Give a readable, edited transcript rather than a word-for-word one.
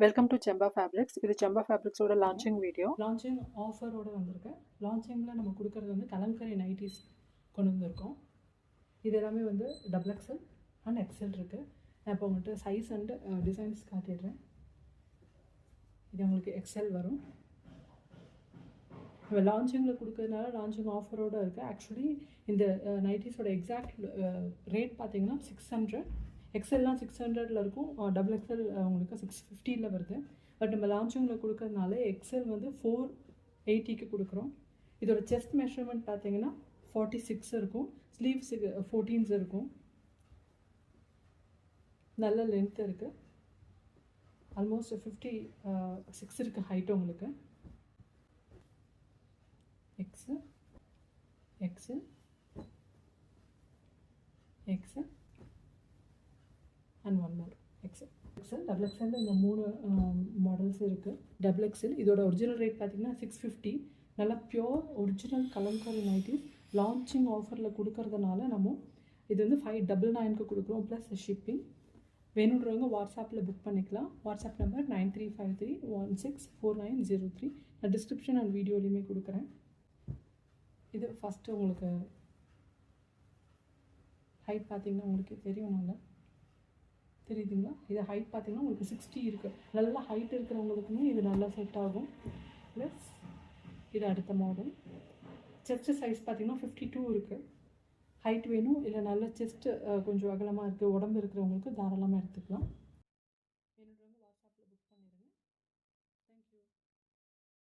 Welcome to Semba fabrics. இது Semba ஃபேப்ரிக்ஸோட launching video. Launching ஆஃபரோடு வந்திருக்கேன். லான்ச்சிங்கில் நம்ம கொடுக்குறது வந்து கலம்கரி நைட்டிஸ் கொண்டு வந்திருக்கோம். இது எல்லாமே வந்து XXL அண்ட் XL இருக்குது. நான் இப்போ உங்கள்கிட்ட சைஸ் அண்ட் டிசைன்ஸ் காட்டிடுறேன். இது உங்களுக்கு XL வரும். இப்போ லான்ச்சிங்கில் கொடுக்கறதுனால லான்ச்சிங் ஆஃபரோடு இருக்குது. ஆக்சுவலி இந்த நைட்டிஸோட எக்ஸாக்ட் ரேட் பார்த்தீங்கன்னா 600. XLலாம் 600ல் இருக்கும். XXL உங்களுக்கு 650ல் வருது. பட் நம்ம லான்ச்சிங்கில் கொடுக்கறதுனால XL வந்து 480க்கு கொடுக்குறோம். இதோட செஸ்ட் மெஷர்மெண்ட் பார்த்தீங்கன்னா 46 இருக்கும். ஸ்லீவ்ஸுக்கு 14s இருக்கும். நல்ல லென்த் இருக்குது. ஆல்மோஸ்ட் 56 இருக்குது ஹைட் உங்களுக்கு. XL and one more XL. XXL இந்த 3 மாடல்ஸ் இருக்குது. XXL இதோட ஒரிஜினல் ரேட் பார்த்தீங்கன்னா 650. நல்லா pure original kalamkari nighties launching ஆஃபரில் கொடுக்கறதுனால நம்ம இது வந்து 599க்கு கொடுக்குறோம் ப்ளஸ் ஷிப்பிங். வேணுன்றவங்க வாட்ஸ்அப்பில் புக் பண்ணிக்கலாம். WhatsApp number 9353164903. நான் டிஸ்கிரிப்ஷன் அண்ட் வீடியோலையுமே கொடுக்குறேன். இது ஃபஸ்ட்டு உங்களுக்கு ஹைட் பார்த்தீங்கன்னா உங்களுக்கு தெரியும், நல்லா தெரியுதுங்களா? இது ஹைட் பார்த்தீங்கன்னா உங்களுக்கு 60 இருக்குது. நல்லா ஹைட் இருக்கிறவங்களுக்குமே இது நல்லா செட் ஆகும். ப்ளஸ் இது அடுத்த மாடல். செஸ்ட்டு சைஸ் பார்த்தீங்கன்னா 52 இருக்குது. ஹைட் வேணும் இல்லை நல்ல செஸ்ட்டு கொஞ்சம் அகலமாக இருக்குது உடம்பு இருக்கிறவங்களுக்கு தாராளமாக எடுத்துக்கலாம்.